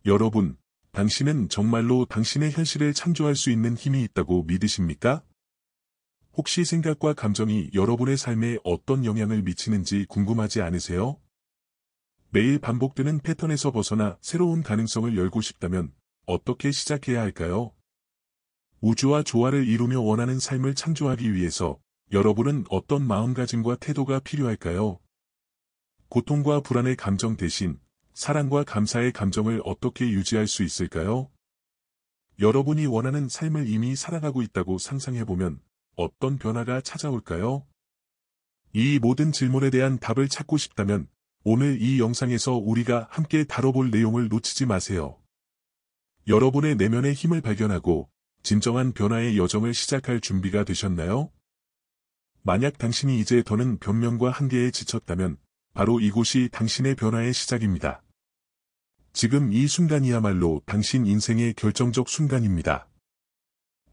여러분, 당신은 정말로 당신의 현실을 창조할 수 있는 힘이 있다고 믿으십니까? 혹시 생각과 감정이 여러분의 삶에 어떤 영향을 미치는지 궁금하지 않으세요? 매일 반복되는 패턴에서 벗어나 새로운 가능성을 열고 싶다면 어떻게 시작해야 할까요? 우주와 조화를 이루며 원하는 삶을 창조하기 위해서 여러분은 어떤 마음가짐과 태도가 필요할까요? 고통과 불안의 감정 대신 사랑과 감사의 감정을 어떻게 유지할 수 있을까요? 여러분이 원하는 삶을 이미 살아가고 있다고 상상해보면 어떤 변화가 찾아올까요? 이 모든 질문에 대한 답을 찾고 싶다면 오늘 이 영상에서 우리가 함께 다뤄볼 내용을 놓치지 마세요. 여러분의 내면의 힘을 발견하고 진정한 변화의 여정을 시작할 준비가 되셨나요? 만약 당신이 이제 더는 변명과 한계에 지쳤다면 바로 이곳이 당신의 변화의 시작입니다. 지금 이 순간이야말로 당신 인생의 결정적 순간입니다.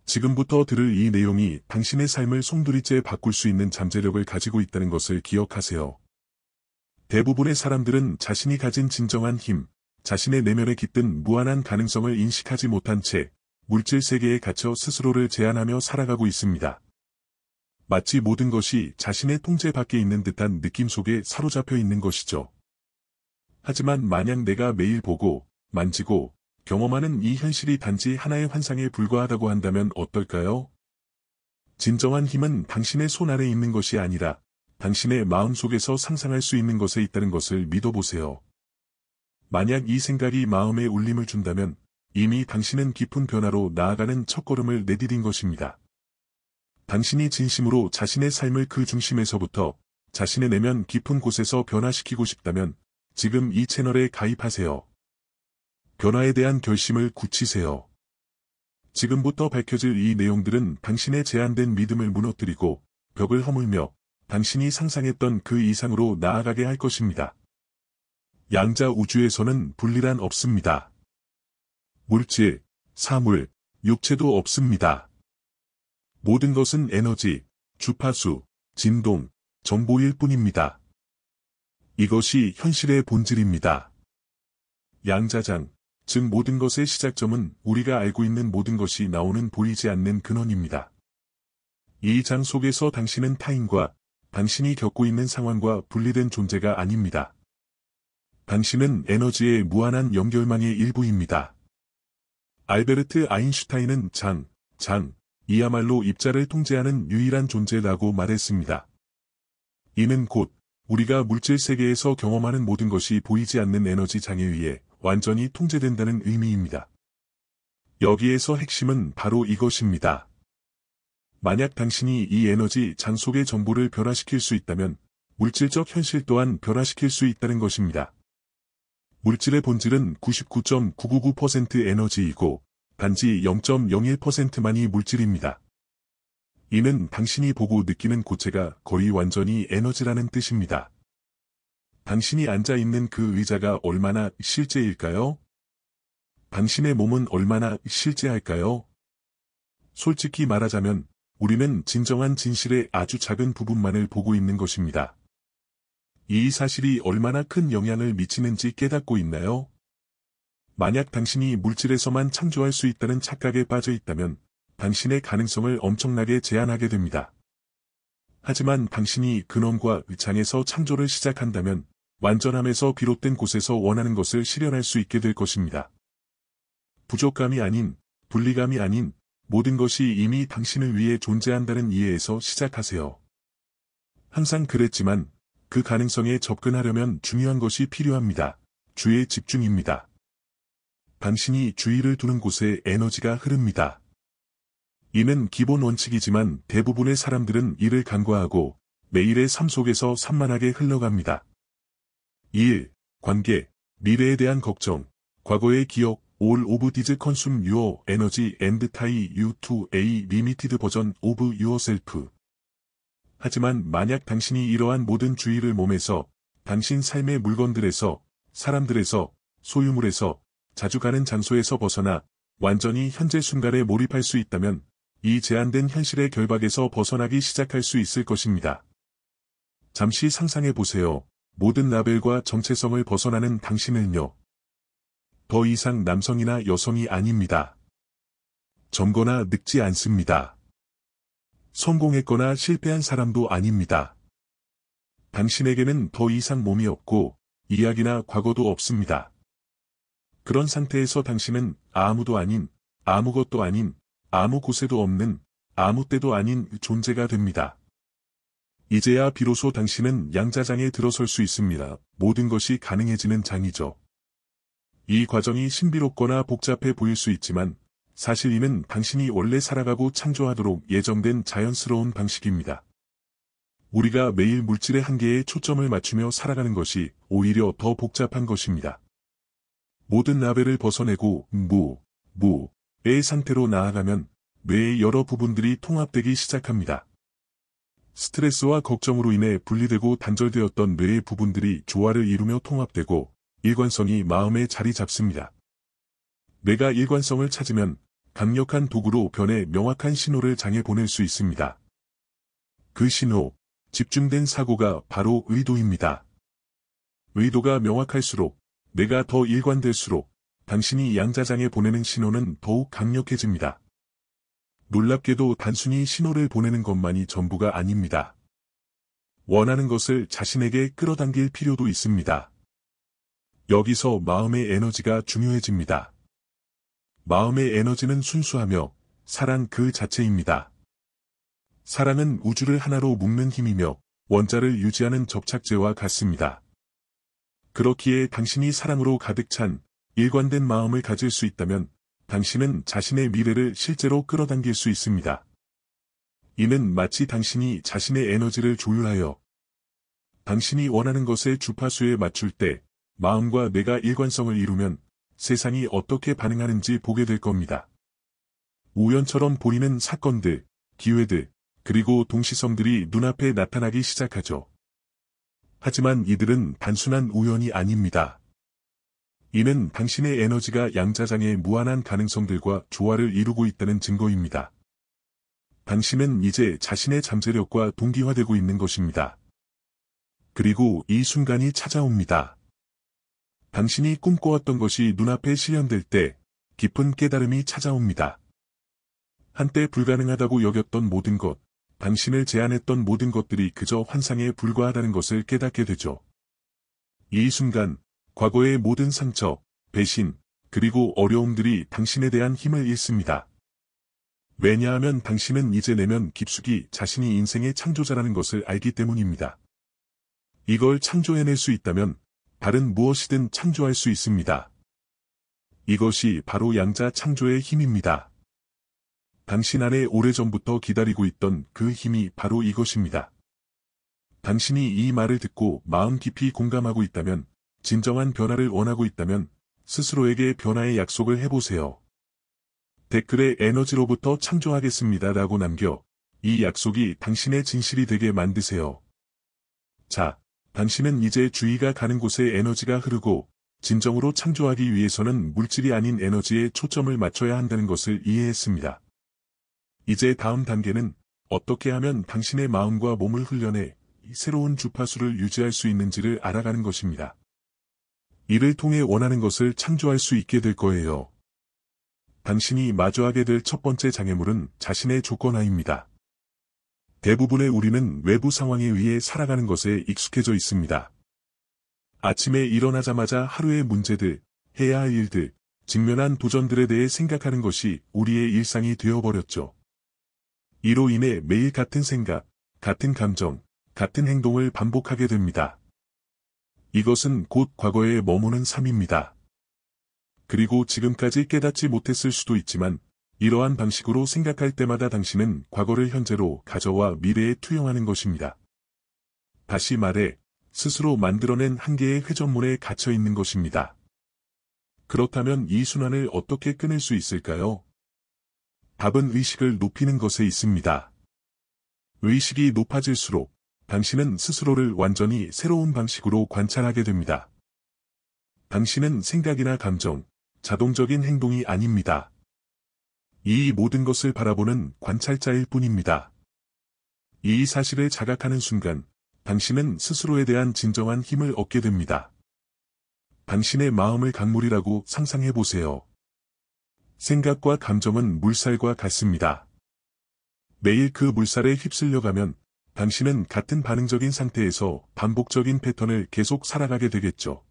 지금부터 들을 이 내용이 당신의 삶을 송두리째 바꿀 수 있는 잠재력을 가지고 있다는 것을 기억하세요. 대부분의 사람들은 자신이 가진 진정한 힘, 자신의 내면에 깃든 무한한 가능성을 인식하지 못한 채 물질 세계에 갇혀 스스로를 제한하며 살아가고 있습니다. 마치 모든 것이 자신의 통제 밖에 있는 듯한 느낌 속에 사로잡혀 있는 것이죠. 하지만 만약 내가 매일 보고, 만지고, 경험하는 이 현실이 단지 하나의 환상에 불과하다고 한다면 어떨까요? 진정한 힘은 당신의 손 아래 있는 것이 아니라 당신의 마음속에서 상상할 수 있는 것에 있다는 것을 믿어보세요. 만약 이 생각이 마음에 울림을 준다면 이미 당신은 깊은 변화로 나아가는 첫걸음을 내디딘 것입니다. 당신이 진심으로 자신의 삶을 그 중심에서부터 자신의 내면 깊은 곳에서 변화시키고 싶다면 지금 이 채널에 가입하세요. 변화에 대한 결심을 굳히세요. 지금부터 밝혀질 이 내용들은 당신의 제한된 믿음을 무너뜨리고 벽을 허물며 당신이 상상했던 그 이상으로 나아가게 할 것입니다. 양자 우주에서는 분리란 없습니다. 물질, 사물, 육체도 없습니다. 모든 것은 에너지, 주파수, 진동, 정보일 뿐입니다. 이것이 현실의 본질입니다. 양자장, 즉 모든 것의 시작점은 우리가 알고 있는 모든 것이 나오는 보이지 않는 근원입니다. 이 장 속에서 당신은 타인과 당신이 겪고 있는 상황과 분리된 존재가 아닙니다. 당신은 에너지의 무한한 연결망의 일부입니다. 알베르트 아인슈타인은 이야말로 입자를 통제하는 유일한 존재라고 말했습니다. 이는 곧 우리가 물질 세계에서 경험하는 모든 것이 보이지 않는 에너지 장에 의해 완전히 통제된다는 의미입니다. 여기에서 핵심은 바로 이것입니다. 만약 당신이 이 에너지 장 속의 정보를 변화시킬 수 있다면 물질적 현실 또한 변화시킬 수 있다는 것입니다. 물질의 본질은 99.999% 에너지이고 단지 0.01%만이 물질입니다. 이는 당신이 보고 느끼는 고체가 거의 완전히 에너지라는 뜻입니다. 당신이 앉아있는 그 의자가 얼마나 실제일까요? 당신의 몸은 얼마나 실제할까요? 솔직히 말하자면 우리는 진정한 진실의 아주 작은 부분만을 보고 있는 것입니다. 이 사실이 얼마나 큰 영향을 미치는지 깨닫고 있나요? 만약 당신이 물질에서만 창조할 수 있다는 착각에 빠져 있다면 당신의 가능성을 엄청나게 제한하게 됩니다. 하지만 당신이 근원과 장에서 창조를 시작한다면 완전함에서 비롯된 곳에서 원하는 것을 실현할 수 있게 될 것입니다. 부족감이 아닌, 분리감이 아닌 모든 것이 이미 당신을 위해 존재한다는 이해에서 시작하세요. 항상 그랬지만 그 가능성에 접근하려면 중요한 것이 필요합니다. 주의 집중입니다. 당신이 주의를 두는 곳에 에너지가 흐릅니다. 이는 기본 원칙이지만 대부분의 사람들은 이를 간과하고 매일의 삶 속에서 산만하게 흘러갑니다. 일, 관계, 미래에 대한 걱정, 과거의 기억, all of these consume your energy and tie you to a limited version of yourself. 하지만 만약 당신이 이러한 모든 주의를 몸에서, 당신 삶의 물건들에서, 사람들에서, 소유물에서, 자주 가는 장소에서 벗어나 완전히 현재 순간에 몰입할 수 있다면 이 제한된 현실의 결박에서 벗어나기 시작할 수 있을 것입니다. 잠시 상상해 보세요. 모든 라벨과 정체성을 벗어나는 당신을요. 더 이상 남성이나 여성이 아닙니다. 젊거나 늙지 않습니다. 성공했거나 실패한 사람도 아닙니다. 당신에게는 더 이상 몸이 없고 이야기나 과거도 없습니다. 그런 상태에서 당신은 아무도 아닌, 아무것도 아닌, 아무 곳에도 없는, 아무 때도 아닌 존재가 됩니다. 이제야 비로소 당신은 양자장에 들어설 수 있습니다. 모든 것이 가능해지는 장이죠. 이 과정이 신비롭거나 복잡해 보일 수 있지만 사실 이는 당신이 원래 살아가고 창조하도록 예정된 자연스러운 방식입니다. 우리가 매일 물질의 한계에 초점을 맞추며 살아가는 것이 오히려 더 복잡한 것입니다. 모든 나벨을 벗어내고 무의 상태로 나아가면 뇌의 여러 부분들이 통합되기 시작합니다. 스트레스와 걱정으로 인해 분리되고 단절되었던 뇌의 부분들이 조화를 이루며 통합되고 일관성이 마음에 자리 잡습니다. 뇌가 일관성을 찾으면 강력한 도구로 변해 명확한 신호를 장에 보낼 수 있습니다. 그 신호, 집중된 사고가 바로 의도입니다. 의도가 명확할수록 뇌가 더 일관될수록 당신이 양자장에 보내는 신호는 더욱 강력해집니다. 놀랍게도 단순히 신호를 보내는 것만이 전부가 아닙니다. 원하는 것을 자신에게 끌어당길 필요도 있습니다. 여기서 마음의 에너지가 중요해집니다. 마음의 에너지는 순수하며 사랑 그 자체입니다. 사랑은 우주를 하나로 묶는 힘이며 원자를 유지하는 접착제와 같습니다. 그렇기에 당신이 사랑으로 가득 찬 일관된 마음을 가질 수 있다면 당신은 자신의 미래를 실제로 끌어당길 수 있습니다. 이는 마치 당신이 자신의 에너지를 조율하여 당신이 원하는 것의 주파수에 맞출 때 마음과 뇌가 일관성을 이루면 세상이 어떻게 반응하는지 보게 될 겁니다. 우연처럼 보이는 사건들, 기회들, 그리고 동시성들이 눈앞에 나타나기 시작하죠. 하지만 이들은 단순한 우연이 아닙니다. 이는 당신의 에너지가 양자장의 무한한 가능성들과 조화를 이루고 있다는 증거입니다. 당신은 이제 자신의 잠재력과 동기화되고 있는 것입니다. 그리고 이 순간이 찾아옵니다. 당신이 꿈꿔왔던 것이 눈앞에 실현될 때 깊은 깨달음이 찾아옵니다. 한때 불가능하다고 여겼던 모든 것, 당신을 제한했던 모든 것들이 그저 환상에 불과하다는 것을 깨닫게 되죠. 이 순간, 과거의 모든 상처, 배신, 그리고 어려움들이 당신에 대한 힘을 잃습니다. 왜냐하면 당신은 이제 내면 깊숙이 자신이 인생의 창조자라는 것을 알기 때문입니다. 이걸 창조해낼 수 있다면 다른 무엇이든 창조할 수 있습니다. 이것이 바로 양자 창조의 힘입니다. 당신 안에 오래전부터 기다리고 있던 그 힘이 바로 이것입니다. 당신이 이 말을 듣고 마음 깊이 공감하고 있다면, 진정한 변화를 원하고 있다면 스스로에게 변화의 약속을 해보세요. 댓글에 에너지로부터 창조하겠습니다 라고 남겨 이 약속이 당신의 진실이 되게 만드세요. 자, 당신은 이제 주의가 가는 곳에 에너지가 흐르고 진정으로 창조하기 위해서는 물질이 아닌 에너지에 초점을 맞춰야 한다는 것을 이해했습니다. 이제 다음 단계는 어떻게 하면 당신의 마음과 몸을 훈련해 새로운 주파수를 유지할 수 있는지를 알아가는 것입니다. 이를 통해 원하는 것을 창조할 수 있게 될 거예요. 당신이 마주하게 될 첫 번째 장애물은 자신의 조건화입니다. 대부분의 우리는 외부 상황에 의해 살아가는 것에 익숙해져 있습니다. 아침에 일어나자마자 하루의 문제들, 해야 할 일들, 직면한 도전들에 대해 생각하는 것이 우리의 일상이 되어버렸죠. 이로 인해 매일 같은 생각, 같은 감정, 같은 행동을 반복하게 됩니다. 이것은 곧 과거에 머무는 삶입니다. 그리고 지금까지 깨닫지 못했을 수도 있지만 이러한 방식으로 생각할 때마다 당신은 과거를 현재로 가져와 미래에 투영하는 것입니다. 다시 말해 스스로 만들어낸 한계의 회전문에 갇혀 있는 것입니다. 그렇다면 이 순환을 어떻게 끊을 수 있을까요? 답은 의식을 높이는 것에 있습니다. 의식이 높아질수록 당신은 스스로를 완전히 새로운 방식으로 관찰하게 됩니다. 당신은 생각이나 감정, 자동적인 행동이 아닙니다. 이 모든 것을 바라보는 관찰자일 뿐입니다. 이 사실을 자각하는 순간, 당신은 스스로에 대한 진정한 힘을 얻게 됩니다. 당신의 마음을 강물이라고 상상해 보세요. 생각과 감정은 물살과 같습니다. 매일 그 물살에 휩쓸려가면 당신은 같은 반응적인 상태에서 반복적인 패턴을 계속 살아가게 되겠죠.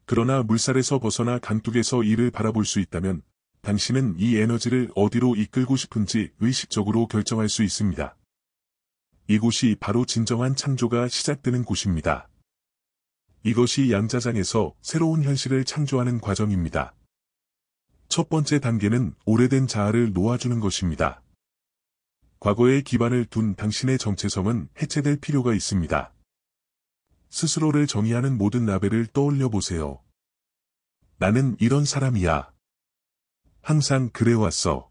그러나 물살에서 벗어나 강둑에서 이를 바라볼 수 있다면 당신은 이 에너지를 어디로 이끌고 싶은지 의식적으로 결정할 수 있습니다. 이곳이 바로 진정한 창조가 시작되는 곳입니다. 이것이 양자장에서 새로운 현실을 창조하는 과정입니다. 첫 번째 단계는 오래된 자아를 놓아주는 것입니다. 과거에 기반을 둔 당신의 정체성은 해체될 필요가 있습니다. 스스로를 정의하는 모든 라벨을 떠올려 보세요. 나는 이런 사람이야. 항상 그래왔어.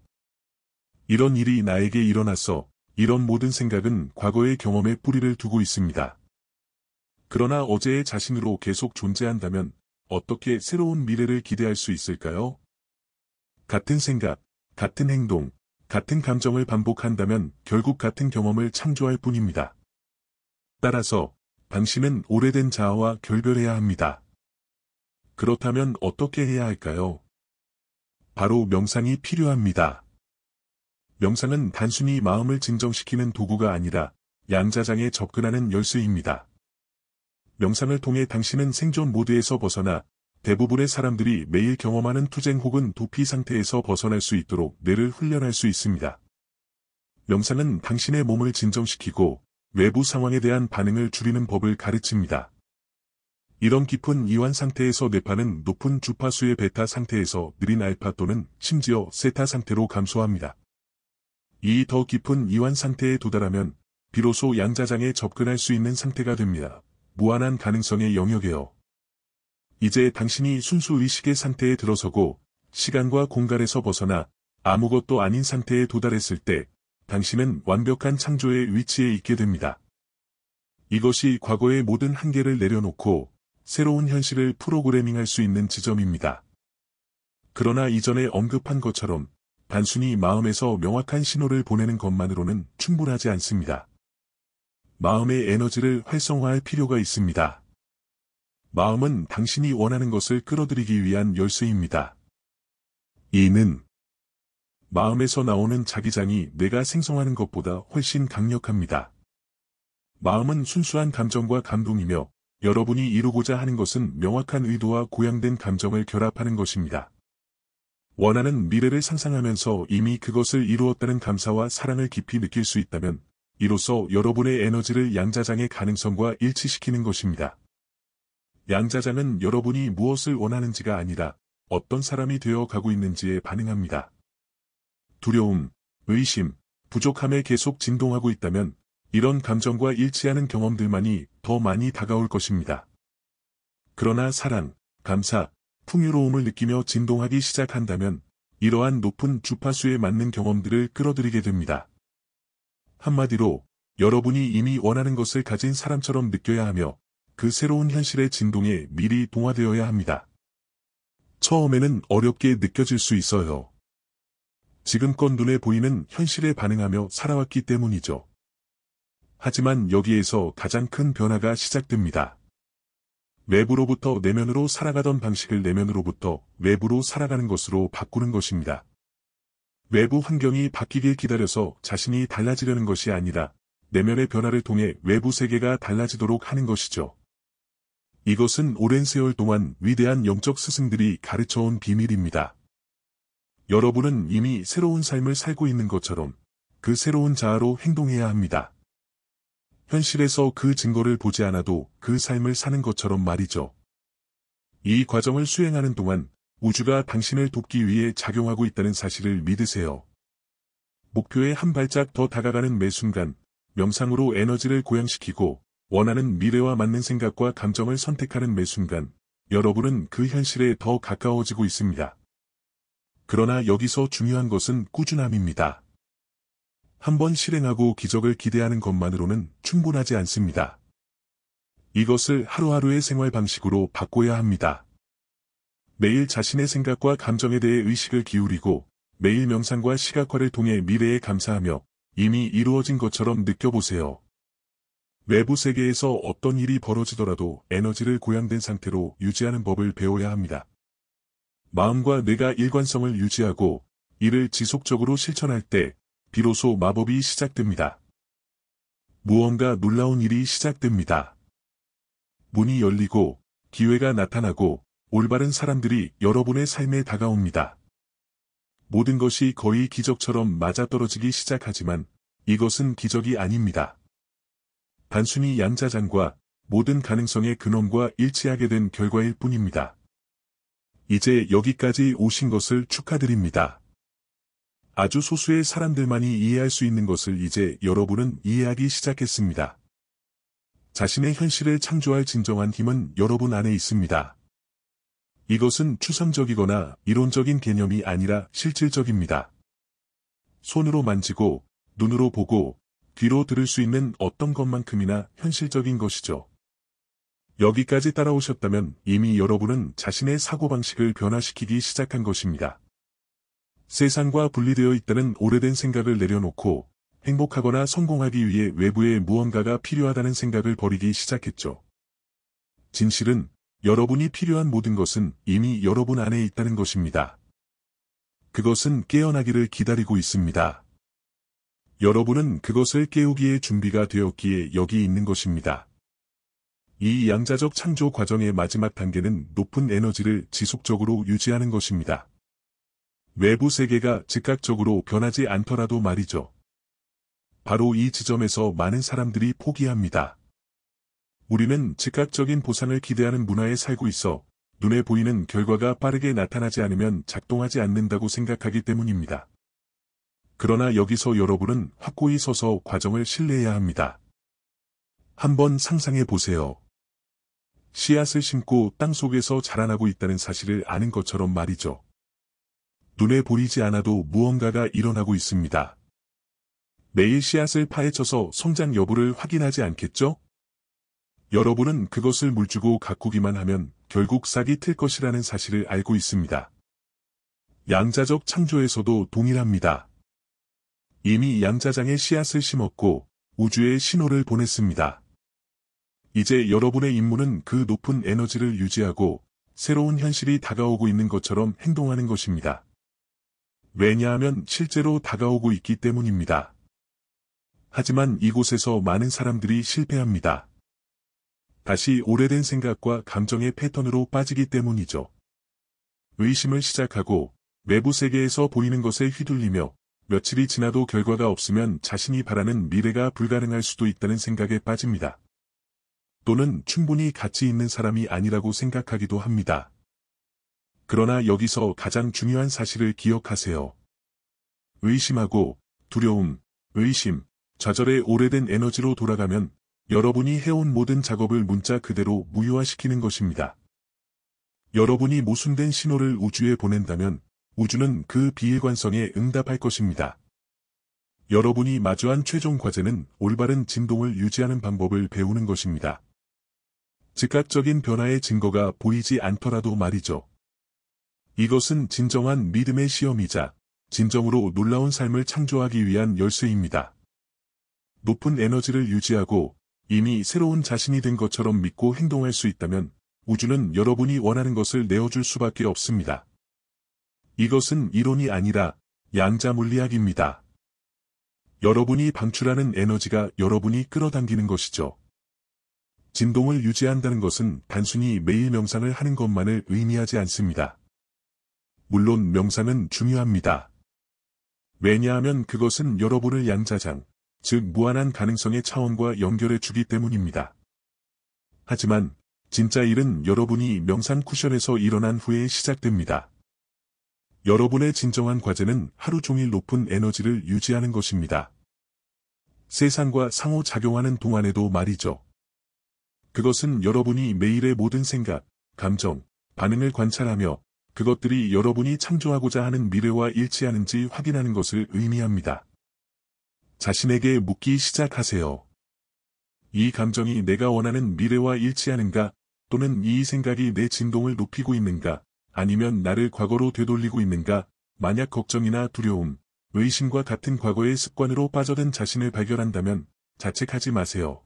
이런 일이 나에게 일어났어. 이런 모든 생각은 과거의 경험에 뿌리를 두고 있습니다. 그러나 어제의 자신으로 계속 존재한다면 어떻게 새로운 미래를 기대할 수 있을까요? 같은 생각, 같은 행동, 같은 감정을 반복한다면 결국 같은 경험을 창조할 뿐입니다. 따라서 당신은 오래된 자아와 결별해야 합니다. 그렇다면 어떻게 해야 할까요? 바로 명상이 필요합니다. 명상은 단순히 마음을 진정시키는 도구가 아니라 양자장에 접근하는 열쇠입니다. 명상을 통해 당신은 생존 모드에서 벗어나 대부분의 사람들이 매일 경험하는 투쟁 혹은 도피 상태에서 벗어날 수 있도록 뇌를 훈련할 수 있습니다. 명상은 당신의 몸을 진정시키고 외부 상황에 대한 반응을 줄이는 법을 가르칩니다. 이런 깊은 이완 상태에서 뇌파는 높은 주파수의 베타 상태에서 느린 알파 또는 심지어 세타 상태로 감소합니다. 이 더 깊은 이완 상태에 도달하면 비로소 양자장에 접근할 수 있는 상태가 됩니다. 무한한 가능성의 영역이요. 이제 당신이 순수 의식의 상태에 들어서고 시간과 공간에서 벗어나 아무것도 아닌 상태에 도달했을 때 당신은 완벽한 창조의 위치에 있게 됩니다. 이것이 과거의 모든 한계를 내려놓고 새로운 현실을 프로그래밍할 수 있는 지점입니다. 그러나 이전에 언급한 것처럼 단순히 마음에서 명확한 신호를 보내는 것만으로는 충분하지 않습니다. 마음의 에너지를 활성화할 필요가 있습니다. 마음은 당신이 원하는 것을 끌어들이기 위한 열쇠입니다. 이는 마음에서 나오는 자기장이 내가 생성하는 것보다 훨씬 강력합니다. 마음은 순수한 감정과 감동이며 여러분이 이루고자 하는 것은 명확한 의도와 고양된 감정을 결합하는 것입니다. 원하는 미래를 상상하면서 이미 그것을 이루었다는 감사와 사랑을 깊이 느낄 수 있다면 이로써 여러분의 에너지를 양자장의 가능성과 일치시키는 것입니다. 양자장은 여러분이 무엇을 원하는지가 아니라 어떤 사람이 되어 가고 있는지에 반응합니다. 두려움, 의심, 부족함에 계속 진동하고 있다면 이런 감정과 일치하는 경험들만이 더 많이 다가올 것입니다. 그러나 사랑, 감사, 풍요로움을 느끼며 진동하기 시작한다면 이러한 높은 주파수에 맞는 경험들을 끌어들이게 됩니다. 한마디로 여러분이 이미 원하는 것을 가진 사람처럼 느껴야 하며 그 새로운 현실의 진동에 미리 동화되어야 합니다. 처음에는 어렵게 느껴질 수 있어요. 지금껏 눈에 보이는 현실에 반응하며 살아왔기 때문이죠. 하지만 여기에서 가장 큰 변화가 시작됩니다. 외부로부터 내면으로 살아가던 방식을 내면으로부터 외부로 살아가는 것으로 바꾸는 것입니다. 외부 환경이 바뀌길 기다려서 자신이 달라지려는 것이 아니라 내면의 변화를 통해 외부 세계가 달라지도록 하는 것이죠. 이것은 오랜 세월 동안 위대한 영적 스승들이 가르쳐온 비밀입니다. 여러분은 이미 새로운 삶을 살고 있는 것처럼 그 새로운 자아로 행동해야 합니다. 현실에서 그 증거를 보지 않아도 그 삶을 사는 것처럼 말이죠. 이 과정을 수행하는 동안 우주가 당신을 돕기 위해 작용하고 있다는 사실을 믿으세요. 목표에 한 발짝 더 다가가는 매 순간, 명상으로 에너지를 고양시키고 원하는 미래와 맞는 생각과 감정을 선택하는 매 순간, 여러분은 그 현실에 더 가까워지고 있습니다. 그러나 여기서 중요한 것은 꾸준함입니다. 한번 실행하고 기적을 기대하는 것만으로는 충분하지 않습니다. 이것을 하루하루의 생활 방식으로 바꿔야 합니다. 매일 자신의 생각과 감정에 대해 의식을 기울이고 매일 명상과 시각화를 통해 미래에 감사하며 이미 이루어진 것처럼 느껴보세요. 외부 세계에서 어떤 일이 벌어지더라도 에너지를 고양된 상태로 유지하는 법을 배워야 합니다. 마음과 뇌가 일관성을 유지하고 이를 지속적으로 실천할 때 비로소 마법이 시작됩니다. 무언가 놀라운 일이 시작됩니다. 문이 열리고 기회가 나타나고 올바른 사람들이 여러분의 삶에 다가옵니다. 모든 것이 거의 기적처럼 맞아떨어지기 시작하지만 이것은 기적이 아닙니다. 단순히 양자장과 모든 가능성의 근원과 일치하게 된 결과일 뿐입니다. 이제 여기까지 오신 것을 축하드립니다. 아주 소수의 사람들만이 이해할 수 있는 것을 이제 여러분은 이해하기 시작했습니다. 자신의 현실을 창조할 진정한 힘은 여러분 안에 있습니다. 이것은 추상적이거나 이론적인 개념이 아니라 실질적입니다. 손으로 만지고, 눈으로 보고, 귀로 들을 수 있는 어떤 것만큼이나 현실적인 것이죠. 여기까지 따라오셨다면 이미 여러분은 자신의 사고방식을 변화시키기 시작한 것입니다. 세상과 분리되어 있다는 오래된 생각을 내려놓고 행복하거나 성공하기 위해 외부에 무언가가 필요하다는 생각을 버리기 시작했죠. 진실은 여러분이 필요한 모든 것은 이미 여러분 안에 있다는 것입니다. 그것은 깨어나기를 기다리고 있습니다. 여러분은 그것을 깨우기에 준비가 되었기에 여기 있는 것입니다. 이 양자적 창조 과정의 마지막 단계는 높은 에너지를 지속적으로 유지하는 것입니다. 외부 세계가 즉각적으로 변하지 않더라도 말이죠. 바로 이 지점에서 많은 사람들이 포기합니다. 우리는 즉각적인 보상을 기대하는 문화에 살고 있어 눈에 보이는 결과가 빠르게 나타나지 않으면 작동하지 않는다고 생각하기 때문입니다. 그러나 여기서 여러분은 확고히 서서 과정을 신뢰해야 합니다. 한번 상상해 보세요. 씨앗을 심고 땅 속에서 자라나고 있다는 사실을 아는 것처럼 말이죠. 눈에 보이지 않아도 무언가가 일어나고 있습니다. 매일 씨앗을 파헤쳐서 성장 여부를 확인하지 않겠죠? 여러분은 그것을 물주고 가꾸기만 하면 결국 싹이 틀 것이라는 사실을 알고 있습니다. 양자적 창조에서도 동일합니다. 이미 양자장에 씨앗을 심었고 우주에 신호를 보냈습니다. 이제 여러분의 임무는 그 높은 에너지를 유지하고 새로운 현실이 다가오고 있는 것처럼 행동하는 것입니다. 왜냐하면 실제로 다가오고 있기 때문입니다. 하지만 이곳에서 많은 사람들이 실패합니다. 다시 오래된 생각과 감정의 패턴으로 빠지기 때문이죠. 의심을 시작하고 외부 세계에서 보이는 것에 휘둘리며 며칠이 지나도 결과가 없으면 자신이 바라는 미래가 불가능할 수도 있다는 생각에 빠집니다. 또는 충분히 가치 있는 사람이 아니라고 생각하기도 합니다. 그러나 여기서 가장 중요한 사실을 기억하세요. 의심하고 두려움, 의심, 좌절의 오래된 에너지로 돌아가면 여러분이 해온 모든 작업을 문자 그대로 무효화시키는 것입니다. 여러분이 모순된 신호를 우주에 보낸다면 우주는 그 비일관성에 응답할 것입니다. 여러분이 마주한 최종 과제는 올바른 진동을 유지하는 방법을 배우는 것입니다. 즉각적인 변화의 증거가 보이지 않더라도 말이죠. 이것은 진정한 믿음의 시험이자 진정으로 놀라운 삶을 창조하기 위한 열쇠입니다. 높은 에너지를 유지하고 이미 새로운 자신이 된 것처럼 믿고 행동할 수 있다면 우주는 여러분이 원하는 것을 내어줄 수밖에 없습니다. 이것은 이론이 아니라 양자 물리학입니다. 여러분이 방출하는 에너지가 여러분이 끌어당기는 것이죠. 진동을 유지한다는 것은 단순히 매일 명상을 하는 것만을 의미하지 않습니다. 물론 명상은 중요합니다. 왜냐하면 그것은 여러분을 양자장, 즉 무한한 가능성의 차원과 연결해 주기 때문입니다. 하지만 진짜 일은 여러분이 명상 쿠션에서 일어난 후에 시작됩니다. 여러분의 진정한 과제는 하루 종일 높은 에너지를 유지하는 것입니다. 세상과 상호작용하는 동안에도 말이죠. 그것은 여러분이 매일의 모든 생각, 감정, 반응을 관찰하며 그것들이 여러분이 창조하고자 하는 미래와 일치하는지 확인하는 것을 의미합니다. 자신에게 묻기 시작하세요. 이 감정이 내가 원하는 미래와 일치하는가, 또는 이 생각이 내 진동을 높이고 있는가, 아니면 나를 과거로 되돌리고 있는가. 만약 걱정이나 두려움, 의심과 같은 과거의 습관으로 빠져든 자신을 발견한다면 자책하지 마세요.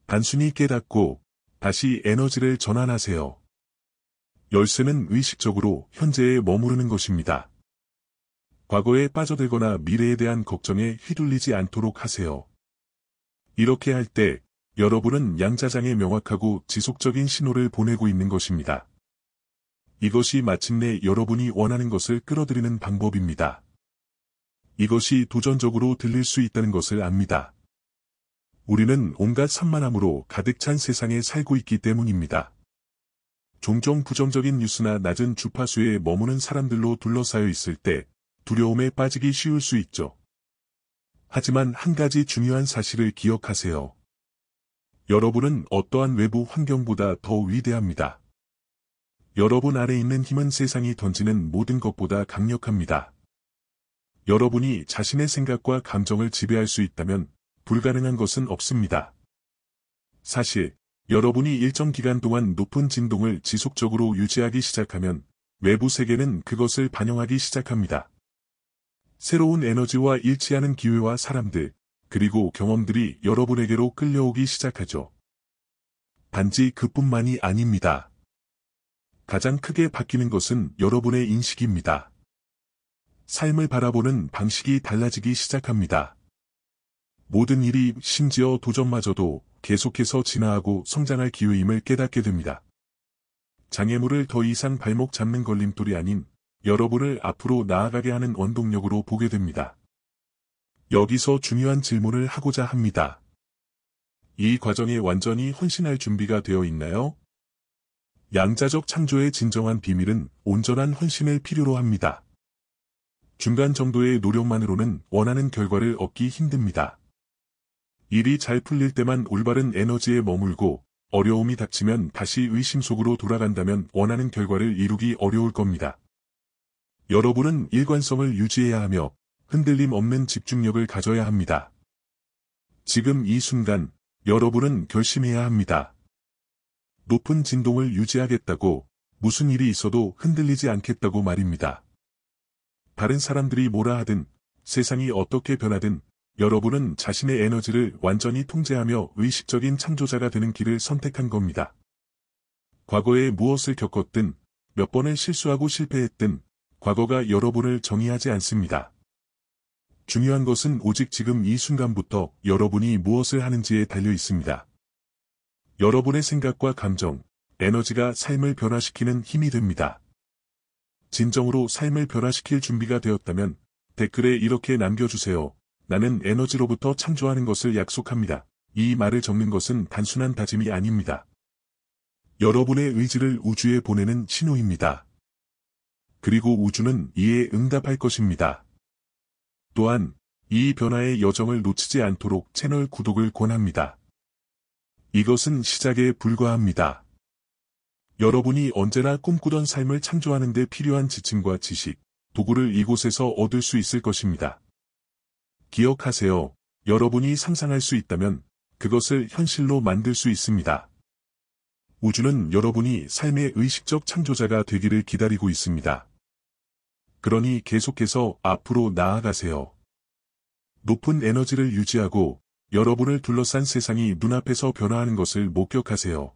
단순히 깨닫고 다시 에너지를 전환하세요. 열쇠는 의식적으로 현재에 머무르는 것입니다. 과거에 빠져들거나 미래에 대한 걱정에 휘둘리지 않도록 하세요. 이렇게 할 때 여러분은 양자장에 명확하고 지속적인 신호를 보내고 있는 것입니다. 이것이 마침내 여러분이 원하는 것을 끌어들이는 방법입니다. 이것이 도전적으로 들릴 수 있다는 것을 압니다. 우리는 온갖 산만함으로 가득 찬 세상에 살고 있기 때문입니다. 종종 부정적인 뉴스나 낮은 주파수에 머무는 사람들로 둘러싸여 있을 때 두려움에 빠지기 쉬울 수 있죠. 하지만 한 가지 중요한 사실을 기억하세요. 여러분은 어떠한 외부 환경보다 더 위대합니다. 여러분 안에 있는 힘은 세상이 던지는 모든 것보다 강력합니다. 여러분이 자신의 생각과 감정을 지배할 수 있다면 불가능한 것은 없습니다. 사실, 여러분이 일정 기간 동안 높은 진동을 지속적으로 유지하기 시작하면 외부 세계는 그것을 반영하기 시작합니다. 새로운 에너지와 일치하는 기회와 사람들, 그리고 경험들이 여러분에게로 끌려오기 시작하죠. 단지 그뿐만이 아닙니다. 가장 크게 바뀌는 것은 여러분의 인식입니다. 삶을 바라보는 방식이 달라지기 시작합니다. 모든 일이 심지어 도전마저도 계속해서 진화하고 성장할 기회임을 깨닫게 됩니다. 장애물을 더 이상 발목 잡는 걸림돌이 아닌 여러분을 앞으로 나아가게 하는 원동력으로 보게 됩니다. 여기서 중요한 질문을 하고자 합니다. 이 과정에 완전히 헌신할 준비가 되어 있나요? 양자적 창조의 진정한 비밀은 온전한 헌신을 필요로 합니다. 중간 정도의 노력만으로는 원하는 결과를 얻기 힘듭니다. 일이 잘 풀릴 때만 올바른 에너지에 머물고 어려움이 닥치면 다시 의심 속으로 돌아간다면 원하는 결과를 이루기 어려울 겁니다. 여러분은 일관성을 유지해야 하며 흔들림 없는 집중력을 가져야 합니다. 지금 이 순간 여러분은 결심해야 합니다. 높은 진동을 유지하겠다고 무슨 일이 있어도 흔들리지 않겠다고 말입니다. 다른 사람들이 뭐라 하든 세상이 어떻게 변하든 여러분은 자신의 에너지를 완전히 통제하며 의식적인 창조자가 되는 길을 선택한 겁니다. 과거에 무엇을 겪었든 몇 번을 실수하고 실패했든 과거가 여러분을 정의하지 않습니다. 중요한 것은 오직 지금 이 순간부터 여러분이 무엇을 하는지에 달려 있습니다. 여러분의 생각과 감정, 에너지가 삶을 변화시키는 힘이 됩니다. 진정으로 삶을 변화시킬 준비가 되었다면 댓글에 이렇게 남겨주세요. 나는 에너지로부터 창조하는 것을 약속합니다. 이 말을 적는 것은 단순한 다짐이 아닙니다. 여러분의 의지를 우주에 보내는 신호입니다. 그리고 우주는 이에 응답할 것입니다. 또한 이 변화의 여정을 놓치지 않도록 채널 구독을 권합니다. 이것은 시작에 불과합니다. 여러분이 언제나 꿈꾸던 삶을 창조하는 데 필요한 지침과 지식, 도구를 이곳에서 얻을 수 있을 것입니다. 기억하세요. 여러분이 상상할 수 있다면 그것을 현실로 만들 수 있습니다. 우주는 여러분이 삶의 의식적 창조자가 되기를 기다리고 있습니다. 그러니 계속해서 앞으로 나아가세요. 높은 에너지를 유지하고 여러분을 둘러싼 세상이 눈앞에서 변화하는 것을 목격하세요.